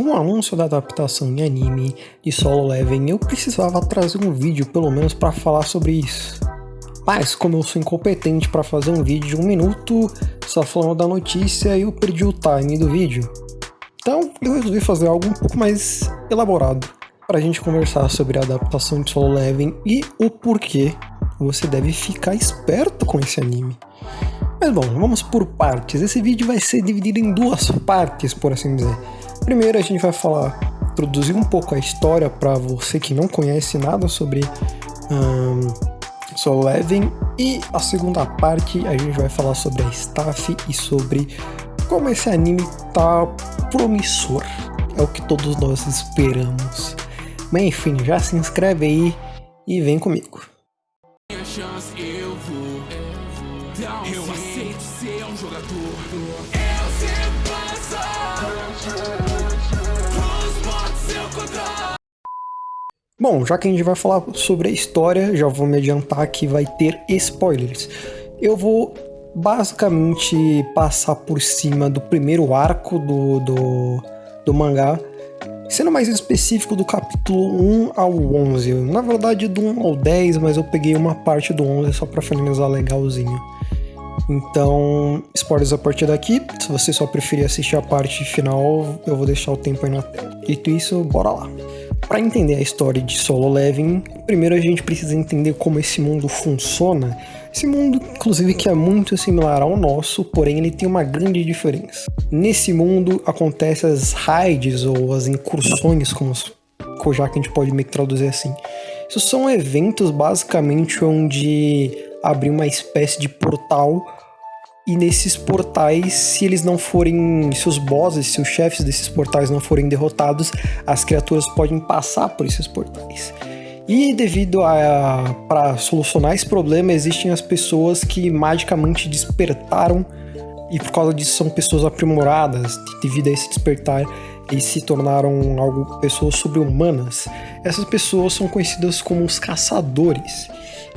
Com o anúncio da adaptação em anime de Solo Leveling, eu precisava trazer um vídeo pelo menos para falar sobre isso. Mas como eu sou incompetente para fazer um vídeo de 1 minuto só falando da notícia, eu perdi o time do vídeo. Então eu resolvi fazer algo um pouco mais elaborado para a gente conversar sobre a adaptação de Solo Leveling e o porquê você deve ficar esperto com esse anime. Mas bom, vamos por partes. Esse vídeo vai ser dividido em 2 partes, por assim dizer. Primeiro a gente vai introduzir um pouco a história para você que não conhece nada sobre Solo Leveling, e a segunda parte a gente vai falar sobre a staff e sobre como esse anime tá promissor. É o que todos nós esperamos. Mas enfim, já se inscreve aí e vem comigo. Eu aceito ser um jogador. Bom, já que a gente vai falar sobre a história, já vou me adiantar que vai ter spoilers. Eu vou basicamente passar por cima do primeiro arco do mangá, sendo mais específico do capítulo 1 ao 11. Na verdade do 1 ao 10, mas eu peguei uma parte do 11 só pra finalizar legalzinho. Então, spoilers a partir daqui. Se você só preferir assistir a parte final, eu vou deixar o tempo aí na tela. Dito isso, bora lá. Para entender a história de Solo Leveling, primeiro a gente precisa entender como esse mundo funciona. Esse mundo, inclusive, que é muito similar ao nosso, porém ele tem uma grande diferença. Nesse mundo acontecem as raids ou as incursões, como já que a gente pode meio que traduzir assim. Isso são eventos basicamente onde abre uma espécie de portal, e nesses portais, se os bosses, se os chefes desses portais não forem derrotados, as criaturas podem passar por esses portais. E para solucionar esse problema, existem as pessoas que magicamente despertaram, e por causa disso são pessoas aprimoradas. Devido a esse despertar, eles se tornaram pessoas sobre-humanas. Essas pessoas são conhecidas como os caçadores.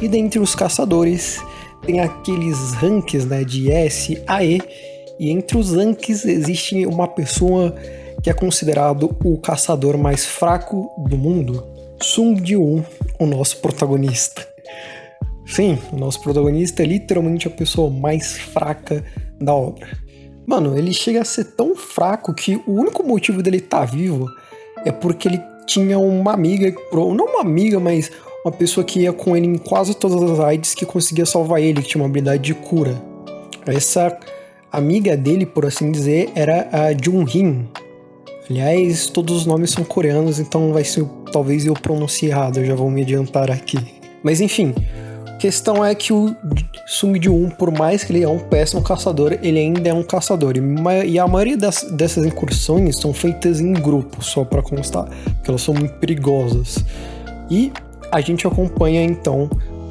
E dentre os caçadores tem aqueles ranks, né, de S a E, e entre os ranks existe uma pessoa que é considerado o caçador mais fraco do mundo, Sung Ji-woo, o nosso protagonista. Sim, o nosso protagonista é literalmente a pessoa mais fraca da obra. Mano, ele chega a ser tão fraco que o único motivo dele estar vivo é porque ele tinha uma amiga, não uma amiga, mas uma pessoa que ia com ele em quase todas as raids, que conseguia salvar ele, que tinha uma habilidade de cura. Essa amiga dele, por assim dizer, era a Jun-hin. Aliás, todos os nomes são coreanos, então talvez eu pronuncie errado, eu já vou me adiantar aqui. Mas enfim, a questão é que o Sung Ji-woo, por mais que ele é um péssimo caçador, ele ainda é um caçador. E a maioria dessas incursões são feitas em grupo, só pra constar, porque elas são muito perigosas. E a gente acompanha então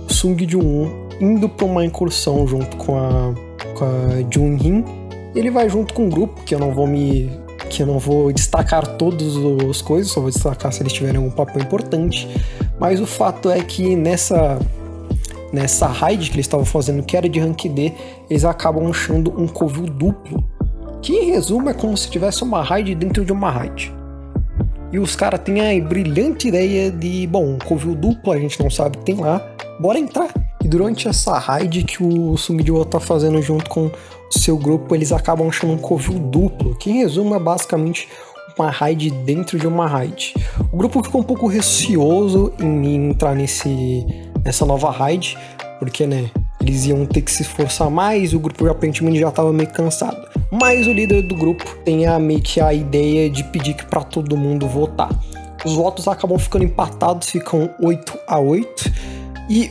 Sung Ji-woo indo para uma incursão junto com a Jun-hin. Ele vai junto com um grupo que eu não vou destacar todas as coisas, só vou destacar se eles tiverem algum papel importante. Mas o fato é que nessa raid que eles estavam fazendo, que era de rank D, eles acabam achando um covil duplo, que em resumo é como se tivesse uma raid dentro de uma raid. E os caras têm a brilhante ideia de, bom, um covil duplo, a gente não sabe o que tem lá, bora entrar. E durante essa raid que o Sung Ji-woo tá fazendo junto com o seu grupo, eles acabam achando um covil duplo, que em resumo é basicamente uma raid dentro de uma raid. O grupo ficou um pouco receoso em entrar nessa nova raid, porque, né, eles iam ter que se esforçar mais, e o grupo aparentemente já estava meio cansado. Mas o líder do grupo tem meio que a ideia de pedir para todo mundo votar. Os votos acabam ficando empatados, ficam 8 a 8, e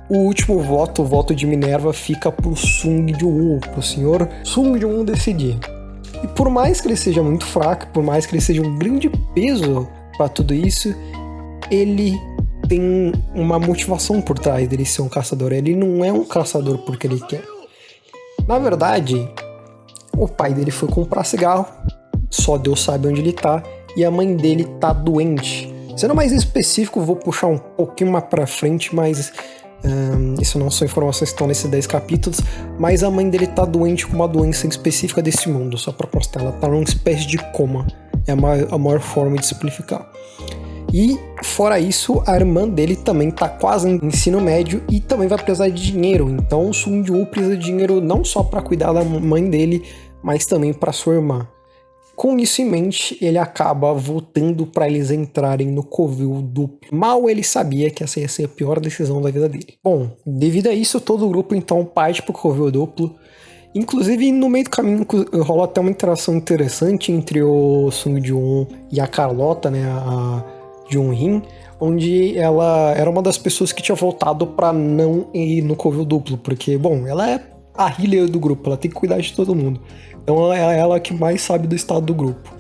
o último voto, o voto de Minerva, fica pro Sung Ji-woo, pro senhor Sung Ji-woo decidir. E por mais que ele seja muito fraco, por mais que ele seja um grande peso para tudo isso, ele tem uma motivação por trás dele ser um caçador. Ele não é um caçador porque ele quer. Na verdade, o pai dele foi comprar cigarro, só Deus sabe onde ele tá, e a mãe dele tá doente. Sendo mais específico, vou puxar um pouquinho mais pra frente, mas Isso não são informações que estão nesses 10 capítulos, mas a mãe dele tá doente com uma doença específica desse mundo, só pra constar, ela tá numa espécie de coma. É a maior forma de simplificar. E, fora isso, a irmã dele também tá quase no ensino médio e também vai precisar de dinheiro. Então o Sung Ji-woo precisa de dinheiro não só para cuidar da mãe dele, mas também para sua irmã. Com isso em mente, ele acaba voltando para eles entrarem no covil duplo. Mal ele sabia que essa ia ser a pior decisão da vida dele. Bom, devido a isso, todo o grupo então parte pro covil duplo. Inclusive, no meio do caminho rola até uma interação interessante entre o Sung Ji-won e a Carlota, né, a Jun-Hin, onde ela era uma das pessoas que tinha voltado para não ir no covil duplo, porque, bom, ela é a healer do grupo, ela tem que cuidar de todo mundo. Então ela é ela que mais sabe do estado do grupo.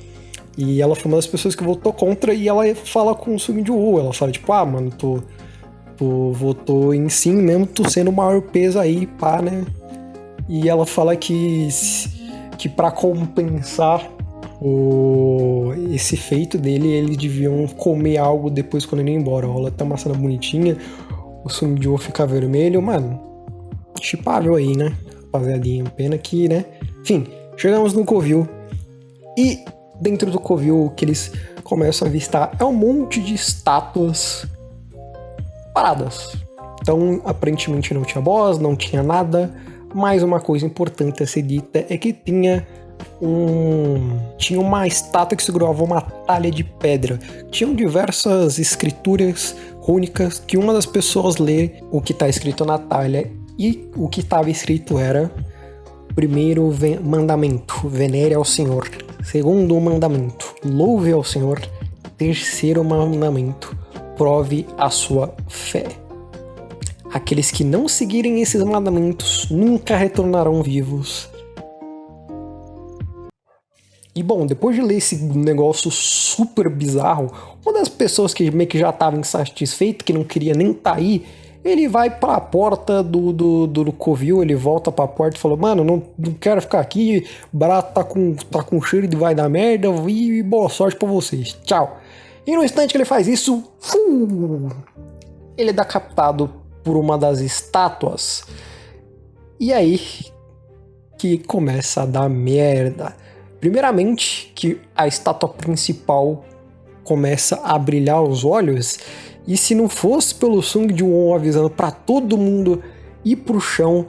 E ela foi uma das pessoas que votou contra e ela fala com o Sung Ji-woo, ela fala tipo, mano, tu votou em sim mesmo, tu sendo o maior peso aí, pá, né? E ela fala que para compensar esse feito dele, eles deviam comer algo depois quando ele ia embora. Rola até uma cena bonitinha, o Sung Ji-woo fica vermelho, mano, chipável aí, né, rapaziadinha, pena que, né, enfim, chegamos no covil, e dentro do covil o que eles começam a avistar é um monte de estátuas paradas. Então, aparentemente não tinha boss, não tinha nada, mas uma coisa importante a ser dita é que tinha uma estátua que segurava uma talha de pedra. Tinham diversas escrituras rúnicas que uma das pessoas lê o que está escrito na talha, e o que estava escrito era: primeiro mandamento, venere ao Senhor. Segundo mandamento, louve ao Senhor. Terceiro mandamento, prove a sua fé. Aqueles que não seguirem esses mandamentos nunca retornarão vivos. E bom, depois de ler esse negócio super bizarro, uma das pessoas que meio que já estava insatisfeito, que não queria nem estar aí, ele vai para a porta do covil, ele volta para a porta e fala: mano, não quero ficar aqui, barato tá com cheiro de vai dar merda, e boa sorte para vocês, tchau. E no instante que ele faz isso, ele é decapitado por uma das estátuas. E aí que começa a dar merda. Primeiramente, que a estátua principal começa a brilhar os olhos, e se não fosse pelo Sung Ji-won avisando pra todo mundo ir pro chão,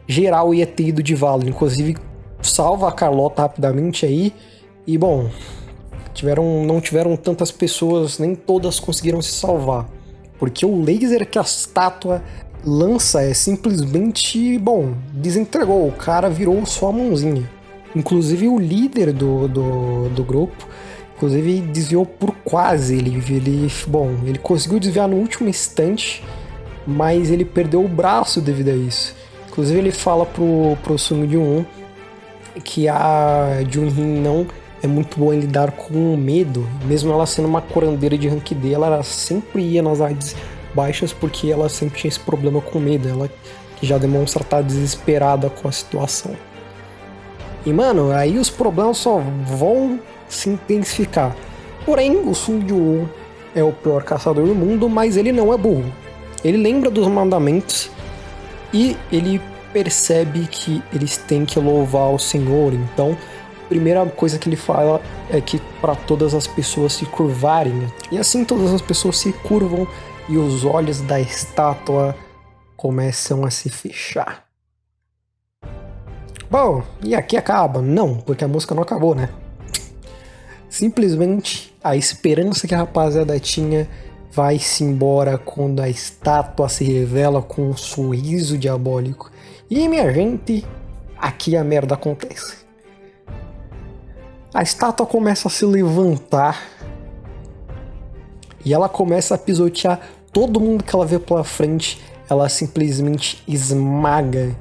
geral ia ter ido de vala. Inclusive, salva a Carlota rapidamente aí, e bom, não tiveram tantas pessoas, nem todas conseguiram se salvar, porque o laser que a estátua lança é simplesmente, bom, desentregou, o cara virou só a mãozinha. Inclusive o líder do grupo, inclusive desviou por quase, ele conseguiu desviar no último instante, mas ele perdeu o braço devido a isso. Inclusive ele fala pro Sung Ji-won que a Jun-Hin não é muito boa em lidar com o medo, mesmo ela sendo uma curandeira de rank D, ela sempre ia nas artes baixas porque ela sempre tinha esse problema com medo, ela que já demonstra estar desesperada com a situação. E mano, aí os problemas só vão se intensificar. Porém, o Sung Ji-won é o pior caçador do mundo, mas ele não é burro. Ele lembra dos mandamentos e ele percebe que eles têm que louvar o Senhor. Então, a primeira coisa que ele fala é que para todas as pessoas se curvarem. E assim todas as pessoas se curvam e os olhos da estátua começam a se fechar. Bom, e aqui acaba? Não, porque a música não acabou, né? Simplesmente a esperança que a rapaziada tinha vai-se embora quando a estátua se revela com um sorriso diabólico. E minha gente, aqui a merda acontece. A estátua começa a se levantar e ela começa a pisotear todo mundo que ela vê pela frente. Ela simplesmente esmaga.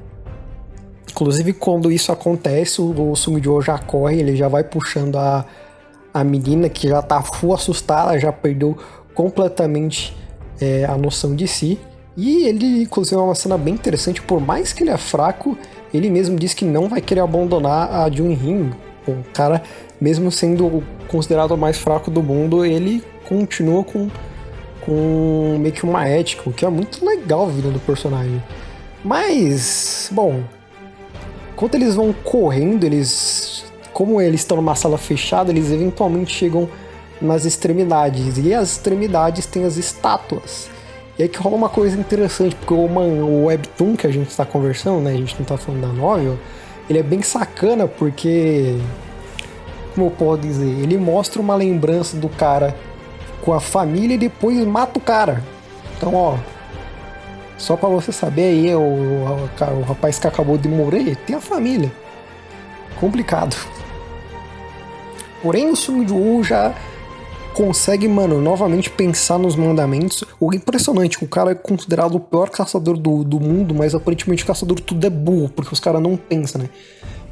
Inclusive, quando isso acontece, o Sung Ji-won já corre, ele já vai puxando a menina que já tá full assustada, já perdeu completamente a noção de si. E ele, inclusive, é uma cena bem interessante, por mais que ele é fraco, ele mesmo diz que não vai querer abandonar a Jun-Hin. O cara, mesmo sendo considerado o mais fraco do mundo, ele continua com com meio que uma ética, o que é muito legal vindo do personagem. Mas, bom, enquanto eles vão correndo, como eles estão numa sala fechada, eles eventualmente chegam nas extremidades, e as extremidades têm as estátuas. E aí que rola uma coisa interessante, porque o webtoon que a gente tá conversando, né, a gente não tá falando da novel, ele é bem sacana porque, como eu posso dizer, ele mostra uma lembrança do cara com a família e depois mata o cara. Então, ó, só pra você saber aí, o rapaz que acabou de morrer tem a família. Complicado. Porém, o Sung Joon já consegue, mano, novamente pensar nos mandamentos. O impressionante, o cara é considerado o pior caçador do mundo, mas aparentemente o caçador tudo é burro, porque os caras não pensam, né?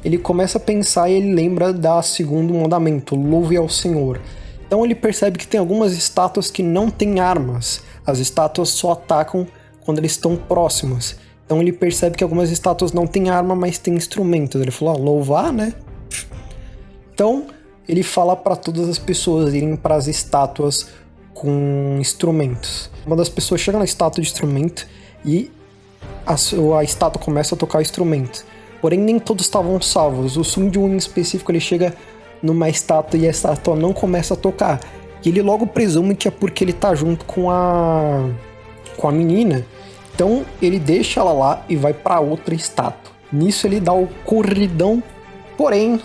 Ele começa a pensar e ele lembra da segundo mandamento, louve ao Senhor. Então ele percebe que tem algumas estátuas que não têm armas. As estátuas só atacam quando eles estão próximos. Então ele percebe que algumas estátuas não têm arma, mas têm instrumentos. Ele falou, louvar, né? Então ele fala para todas as pessoas irem para as estátuas com instrumentos. Uma das pessoas chega na estátua de instrumento e a estátua começa a tocar o instrumento. Porém, nem todos estavam salvos. O Sung Joon, em específico, ele chega numa estátua e a estátua não começa a tocar. E ele logo presume que é porque ele tá junto com a menina. Então, ele deixa ela lá e vai para outra estátua. Nisso, ele dá o corridão. Porém,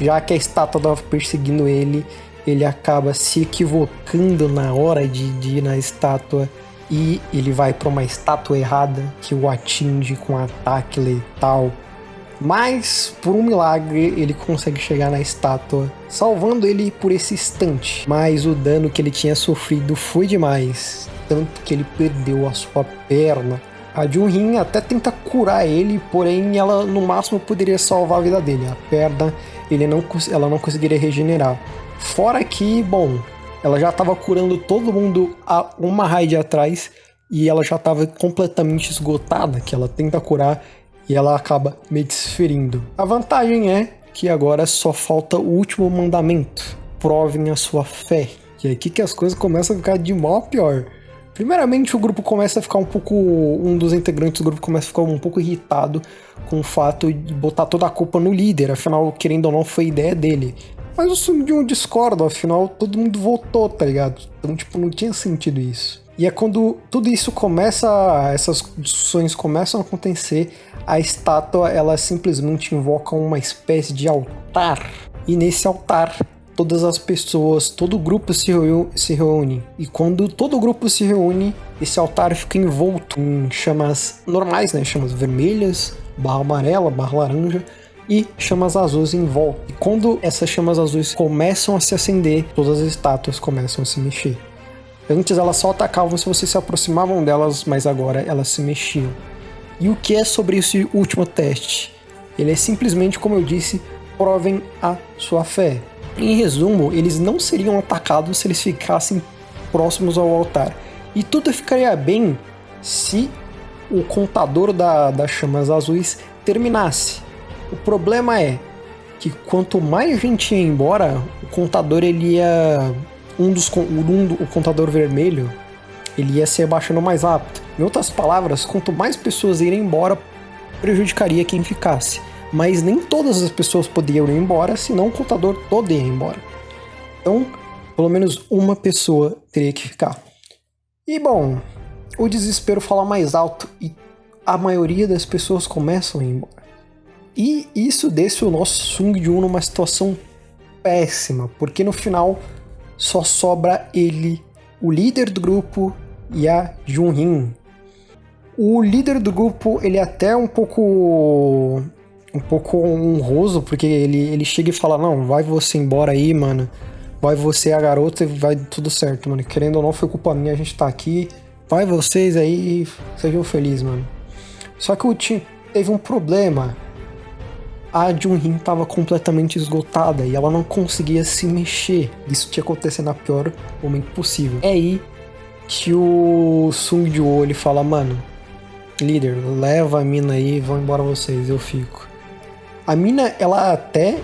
já que a estátua estava perseguindo ele, ele acaba se equivocando na hora de ir na estátua e ele vai para uma estátua errada que o atinge com ataque letal. Mas, por um milagre, ele consegue chegar na estátua, salvando ele por esse instante. Mas o dano que ele tinha sofrido foi demais, tanto que ele perdeu a sua perna. A Junhin até tenta curar ele, porém ela no máximo poderia salvar a vida dele. A perna ela não conseguiria regenerar. Fora que, bom, ela já estava curando todo mundo há uma raid atrás e ela já estava completamente esgotada, que ela tenta curar e ela acaba me desferindo. A vantagem é que agora só falta o último mandamento. Provem a sua fé. E é aqui que as coisas começam a ficar de mal a pior. Primeiramente, o grupo começa a ficar um dos integrantes do grupo começa a ficar um pouco irritado com o fato de botar toda a culpa no líder, afinal, querendo ou não, foi ideia dele. Mas o Sung Joon discorda, afinal, todo mundo votou, tá ligado? Então, tipo, não tinha sentido isso. E é quando tudo isso essas discussões começam a acontecer, a estátua, ela simplesmente invoca uma espécie de altar. E nesse altar, todas as pessoas, todo o grupo se reúne. E quando todo o grupo se reúne, esse altar fica envolto em chamas normais, né? Chamas vermelhas, barra amarela, barra laranja e chamas azuis em volta. E quando essas chamas azuis começam a se acender, todas as estátuas começam a se mexer. Antes elas só atacavam se vocês se aproximavam delas, mas agora elas se mexiam. E o que é sobre esse último teste? Ele é simplesmente, como eu disse, provem a sua fé. Em resumo, eles não seriam atacados se eles ficassem próximos ao altar. E tudo ficaria bem se o contador das chamas azuis terminasse. O problema é que quanto mais gente ia embora, o contador ele ia... o contador vermelho ele ia se abaixando mais rápido. Em outras palavras, quanto mais pessoas irem embora, prejudicaria quem ficasse. Mas nem todas as pessoas podiam ir embora, senão o contador todo ia embora. Então, pelo menos uma pessoa teria que ficar. E bom, o desespero fala mais alto e a maioria das pessoas começam a ir embora. E isso deixa o nosso Sung Joon numa situação péssima, porque no final só sobra ele, o líder do grupo e a Junhin. O líder do grupo, ele é até um pouco honroso, porque ele chega e fala, não, vai você embora aí, mano, vai você a garota e vai tudo certo, mano, querendo ou não foi culpa minha, a gente tá aqui, vai vocês aí e sejam felizes, mano. Só que o time teve um problema, a Junhin tava completamente esgotada e ela não conseguia se mexer, isso tinha acontecido no pior momento possível. É aí que o Sung Joon, ele fala, mano, líder, leva a mina aí, vão embora vocês, eu fico. A mina, ela até,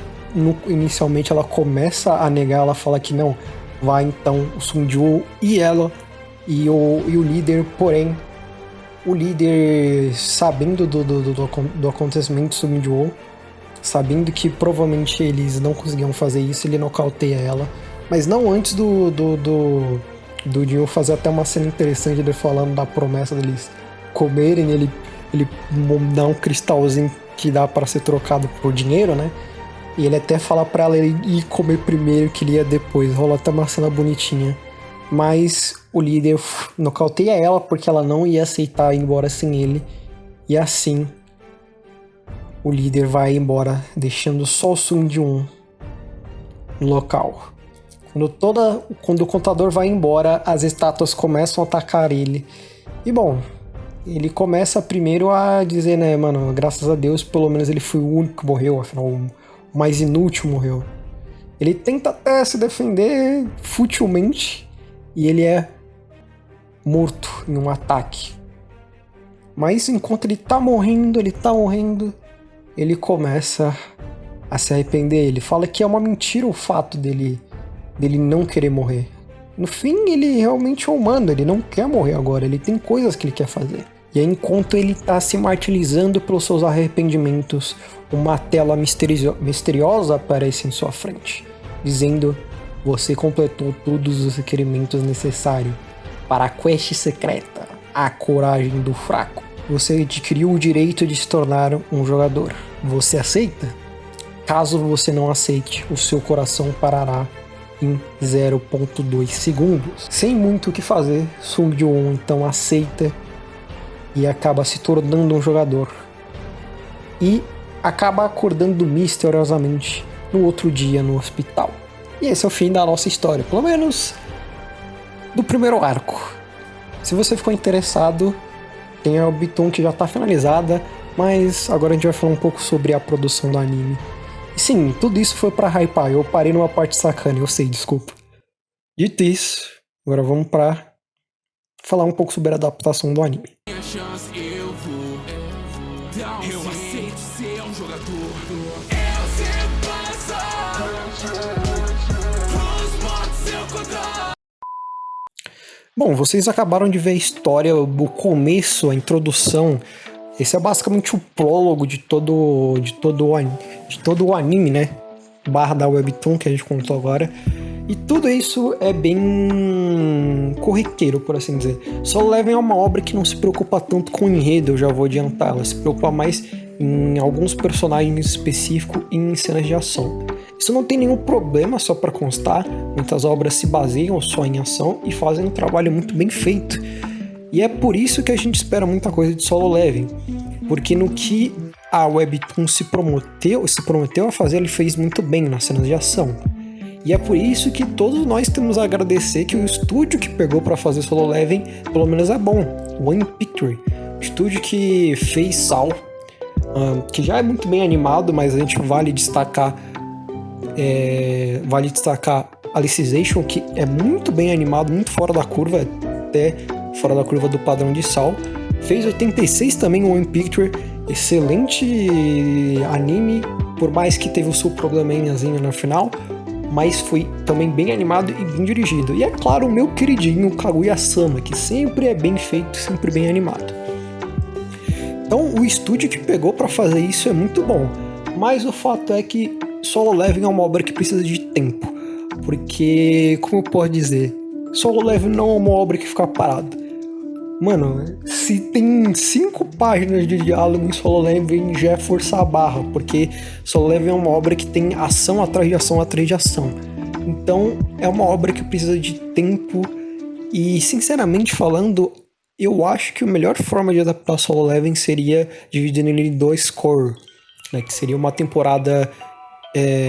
inicialmente, ela começa a negar, ela fala que não, vai então o Sung Ji-woo e ela e o líder, porém, o líder, sabendo do acontecimento do Sung Ji-woo, sabendo que provavelmente eles não conseguiam fazer isso, ele nocauteia ela, mas não antes do Ji-woo fazer até uma cena interessante dele falando da promessa deles comerem, ele dá um cristalzinho que dá para ser trocado por dinheiro, né? E ele até fala pra ela ir comer primeiro, que ele ia depois. Rola até uma cena bonitinha. Mas o líder nocauteia ela porque ela não ia aceitar ir embora sem ele. E assim, o líder vai embora, deixando só o Sung Ji-woo no local. Quando o contador vai embora, as estátuas começam a atacar ele. E bom, ele começa primeiro a dizer, né, mano, graças a Deus, pelo menos ele foi o único que morreu, afinal, o mais inútil morreu. Ele tenta até se defender futilmente e ele é morto em um ataque. Mas enquanto ele tá morrendo, ele começa a se arrepender. Ele fala que é uma mentira o fato dele não querer morrer. No fim, ele realmente é humano, ele não quer morrer agora, ele tem coisas que ele quer fazer. E aí, enquanto ele está se martirizando pelos seus arrependimentos, uma tela misteriosa aparece em sua frente, dizendo: você completou todos os requerimentos necessários para a quest secreta, a coragem do fraco. Você adquiriu o direito de se tornar um jogador. Você aceita? Caso você não aceite, o seu coração parará em 0.2 segundos. Sem muito o que fazer, Sung Ji-woo então aceita e acaba se tornando um jogador. E acaba acordando misteriosamente no outro dia no hospital. E esse é o fim da nossa história, pelo menos do primeiro arco. Se você ficou interessado, tem a Webtoon que já está finalizada, mas agora a gente vai falar um pouco sobre a produção do anime. E sim, tudo isso foi pra hypar, eu parei numa parte sacana, eu sei, desculpa. Dito isso, agora vamos pra falar um pouco sobre a adaptação do anime. Minha chance, eu vou dar eu aceito ser um jogador. Eu se passa os modos eu controlo. Bom, vocês acabaram de ver a história, o começo, a introdução. Esse é basicamente o prólogo de todo o anime, né? Barra da Webtoon que a gente contou agora. E tudo isso é bem corriqueiro, por assim dizer. Solo Leveling é uma obra que não se preocupa tanto com o enredo, eu já vou adiantar. Ela se preocupa mais em alguns personagens específicos e em cenas de ação. Isso não tem nenhum problema, só para constar. Muitas obras se baseiam só em ação e fazem um trabalho muito bem feito. E é por isso que a gente espera muita coisa de Solo Leveling. Porque no que a Webtoon se prometeu a fazer, ele fez muito bem nas cenas de ação. E é por isso que todos nós temos a agradecer que o estúdio que pegou para fazer Solo Leveling, pelo menos é bom. One Picture, o estúdio que fez Saw, que já é muito bem animado, mas a gente vale destacar Alicization, que é muito bem animado, muito fora da curva, até fora da curva do padrão de Saw. Fez 86 também o One Picture, excelente anime, por mais que teve o seu probleminhazinho no final, mas foi também bem animado e bem dirigido. E é claro, o meu queridinho Kaguya-sama, que sempre é bem feito, sempre bem animado. Então o estúdio que pegou para fazer isso é muito bom, mas o fato é que Solo Leveling é uma obra que precisa de tempo, porque, como eu posso dizer, Solo Leveling não é uma obra que fica parada. Mano, se tem 5 páginas de diálogo em Solo Leveling, já é forçar a barra, porque Solo Leveling é uma obra que tem ação atrás de ação atrás de ação. Então, é uma obra que precisa de tempo e, sinceramente falando, eu acho que a melhor forma de adaptar Solo Leveling seria dividindo ele em 2 core, né, que seria uma temporada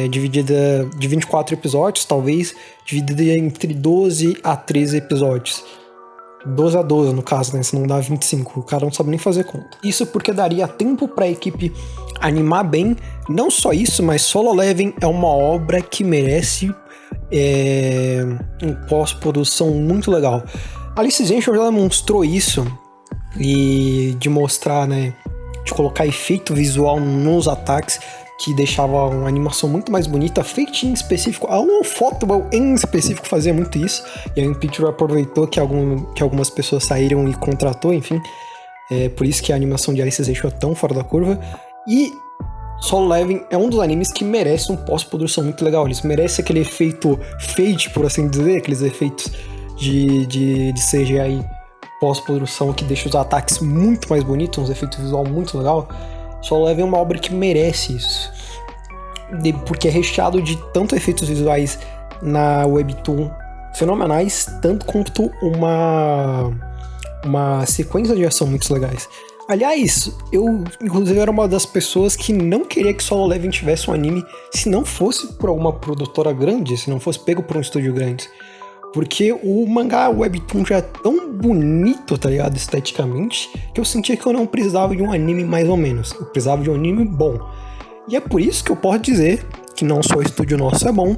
dividida de 24 episódios, talvez, dividida entre 12 a 13 episódios. 12 a 12 no caso, né? Se não dá 25, o cara não sabe nem fazer conta. Isso porque daria tempo pra equipe animar bem. Não só isso, mas Solo Leveling é uma obra que merece um pós-produção muito legal. Alicization já demonstrou isso, e de mostrar, né, de colocar efeito visual nos ataques. que deixava uma animação muito mais bonita, feita em específico. A Ufotable em específico fazia muito isso, e a Impicture aproveitou que algumas pessoas saíram e contratou, enfim. Por isso que a animação de Alicization deixou tão fora da curva. E Solo Leveling é um dos animes que merece um pós-produção muito legal. Eles merecem aquele efeito fade, por assim dizer, aqueles efeitos de CGI pós-produção que deixa os ataques muito mais bonitos, uns efeitos visual muito legal. Solo Leveling é uma obra que merece isso, porque é recheado de tanto efeitos visuais na Webtoon fenomenais, tanto quanto uma sequência de ação muito legais. Aliás, eu inclusive era uma das pessoas que não queria que Solo Leveling tivesse um anime se não fosse por alguma produtora grande, se não fosse pego por um estúdio grande. Porque o mangá Webtoon já é tão bonito, tá ligado, esteticamente, que eu sentia que eu não precisava de um anime mais ou menos. Eu precisava de um anime bom. E é por isso que eu posso dizer que não só o estúdio nosso é bom,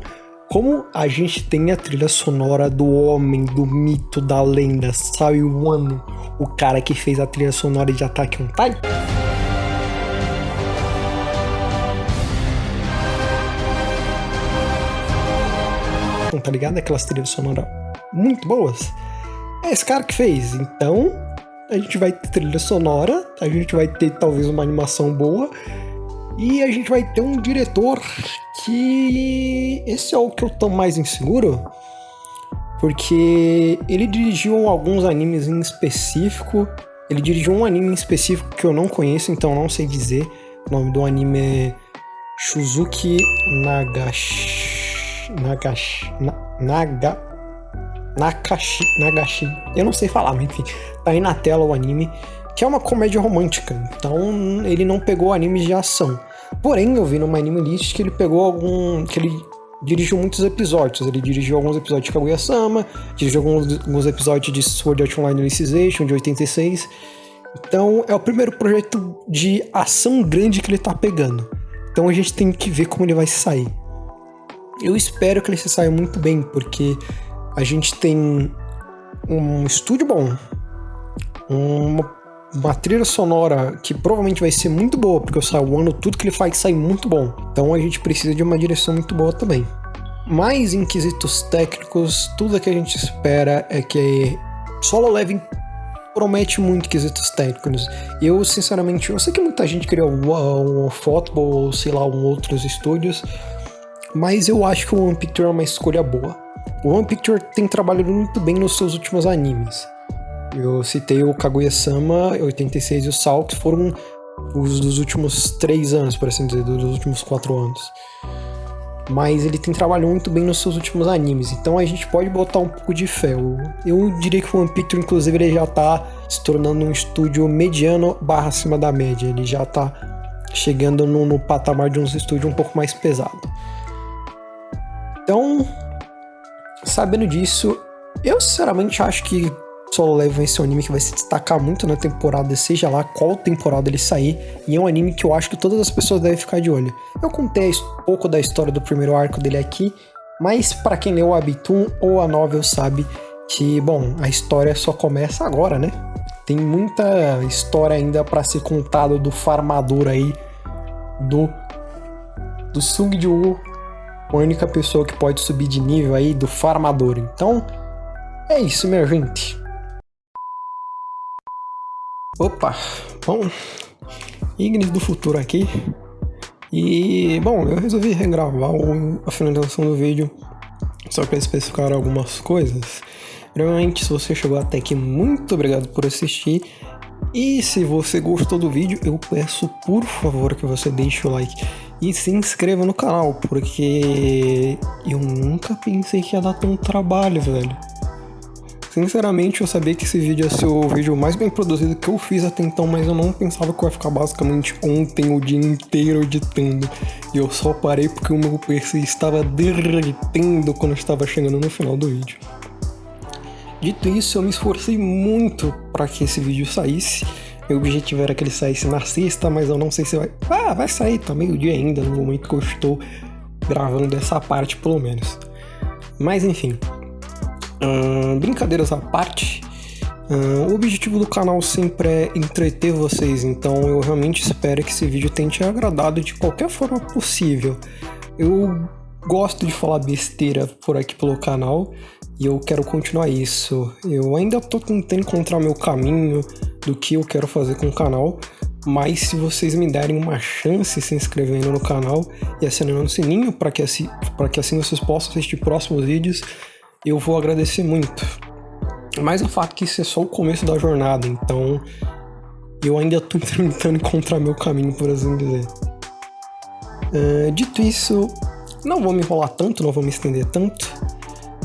como a gente tem a trilha sonora do homem, do mito, da lenda, Sae Wano, o cara que fez a trilha sonora de Attack on Titan. Tá ligado? Aquelas trilhas sonoras muito boas. É esse cara que fez. Então, a gente vai ter trilha sonora, a gente vai ter talvez uma animação boa, e a gente vai ter um diretor que... Esse é o que eu tô mais inseguro, porque ele dirigiu alguns animes em específico. Ele dirigiu um anime em específico que eu não conheço, então eu não sei dizer. O nome do anime é Shuzuki Nagashi. Eu não sei falar, mas enfim, tá aí na tela o anime, que é uma comédia romântica. Então ele não pegou animes de ação. Porém, eu vi numa anime list que ele pegou que ele dirigiu muitos episódios. Ele dirigiu alguns episódios de Kaguya-sama, dirigiu alguns episódios de Sword Art Online Alicization, de 86. Então é o primeiro projeto de ação grande que ele tá pegando. Então a gente tem que ver como ele vai sair. Eu espero que ele se saia muito bem, porque a gente tem um estúdio bom, uma trilha sonora que provavelmente vai ser muito boa, porque o Sae Wano, tudo que ele faz sai muito bom. Então a gente precisa de uma direção muito boa também. Mas em quesitos técnicos, tudo que a gente espera é que Solo Leveling promete muito quesitos técnicos. Eu, sinceramente, eu sei que muita gente queria um Ufotable ou sei lá, outros estúdios, mas eu acho que o One Picture é uma escolha boa. O One Picture tem trabalhado muito bem nos seus últimos animes. Eu citei o Kaguya-sama 86 e o Sal, que foram os dos últimos 3 anos, por assim dizer, dos últimos 4 anos. Mas ele tem trabalhado muito bem nos seus últimos animes, então a gente pode botar um pouco de fé. Eu diria que o One Picture, inclusive, ele já tá se tornando um estúdio mediano / acima da média. Ele já tá chegando no patamar de um estúdio um pouco mais pesado. Então, sabendo disso, eu sinceramente acho que Solo Leveling vai ser um anime que vai se destacar muito na temporada, seja lá qual temporada ele sair, e é um anime que eu acho que todas as pessoas devem ficar de olho. Eu contei um pouco da história do primeiro arco dele aqui, mas para quem leu o Webtoon ou a novel sabe que, bom, a história só começa agora, né? Tem muita história ainda para ser contada do farmador aí, do Sung Ji-woo, a única pessoa que pode subir de nível aí, do farmador. Então, é isso, minha gente. Opa, bom, Ignis do futuro aqui. E, bom, eu resolvi regravar a finalização do vídeo só para especificar algumas coisas. Primeiramente, se você chegou até aqui, muito obrigado por assistir. E se você gostou do vídeo, eu peço, por favor, que você deixe o like e se inscreva no canal, porque eu nunca pensei que ia dar tanto trabalho, velho. Sinceramente, eu sabia que esse vídeo ia ser o vídeo mais bem produzido que eu fiz até então, mas eu não pensava que eu ia ficar basicamente ontem o dia inteiro editando. E eu só parei porque o meu PC estava derretendo quando eu estava chegando no final do vídeo. Dito isso, eu me esforcei muito para que esse vídeo saísse. Meu objetivo era que ele saísse na sexta, mas eu não sei se vai... vai sair, tá meio-dia ainda, no momento que eu estou gravando essa parte, pelo menos. Mas enfim... brincadeiras à parte, O objetivo do canal sempre é entreter vocês, então eu realmente espero que esse vídeo tenha te agradado de qualquer forma possível. Eu gosto de falar besteira por aqui pelo canal e eu quero continuar isso. Eu ainda tô tentando encontrar meu caminho do que eu quero fazer com o canal, mas se vocês me derem uma chance se inscrevendo no canal e acionando o sininho para que assim vocês possam assistir próximos vídeos, eu vou agradecer muito. Mas o fato é que isso é só o começo da jornada, então eu ainda tô tentando encontrar meu caminho, por assim dizer. Dito isso, não vou me enrolar tanto, não vou me estender tanto.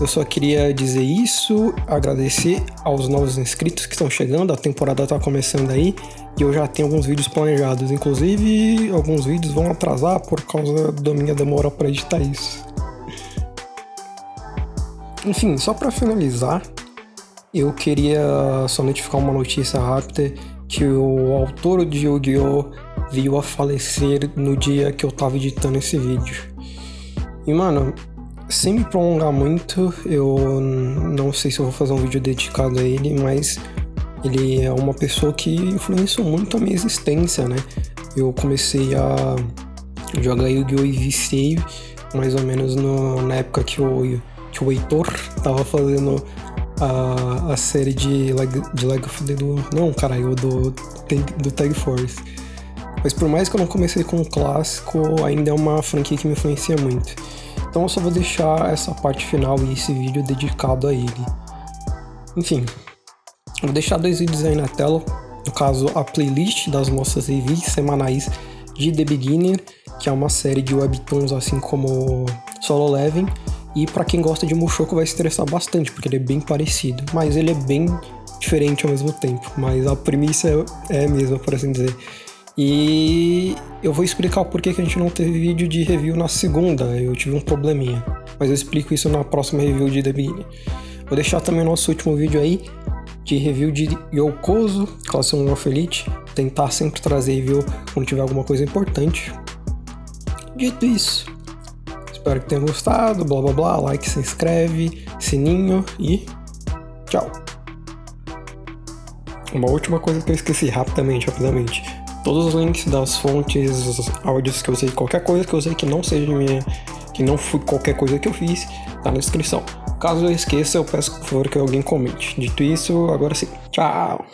Eu só queria dizer isso, agradecer aos novos inscritos que estão chegando, a temporada tá começando aí e eu já tenho alguns vídeos planejados. Inclusive, alguns vídeos vão atrasar por causa da minha demora para editar isso. Enfim, só para finalizar, eu queria só notificar uma notícia rápida que o autor de Yu-Gi-Oh! Veio a falecer no dia que eu tava editando esse vídeo. E mano, sem me prolongar muito, eu não sei se eu vou fazer um vídeo dedicado a ele, mas ele é uma pessoa que influenciou muito a minha existência, né? Eu comecei a jogar Yu-Gi-Oh! E viciei mais ou menos na época que o Heitor tava fazendo a série de League of the Duel. Não, caralho, do Tag Force. Mas por mais que eu não comecei com o clássico, ainda é uma franquia que me influencia muito. Então eu só vou deixar essa parte final e esse vídeo dedicado a ele. Enfim, vou deixar 2 vídeos aí na tela. No caso, a playlist das nossas reviews semanais de The Beginner, que é uma série de webtoons assim como Solo Leveling. E pra quem gosta de Mushoku vai se interessar bastante, porque ele é bem parecido, mas ele é bem diferente ao mesmo tempo. Mas a premissa é a mesma, por assim dizer. E eu vou explicar o porquê que a gente não teve vídeo de review na segunda, eu tive um probleminha. Mas eu explico isso na próxima review de The Beginning. Vou deixar também o nosso último vídeo aí, de review de Yokozo, classe 1 of Elite. Tentar sempre trazer review quando tiver alguma coisa importante. Dito isso, espero que tenha gostado, blá blá blá, like, se inscreve, sininho e tchau. Uma última coisa que eu esqueci rapidamente. Todos os links das fontes, áudios que eu usei, qualquer coisa que eu usei que não seja minha, que não foi qualquer coisa que eu fiz, tá na descrição. Caso eu esqueça, eu peço por favor que alguém comente. Dito isso, agora sim, tchau!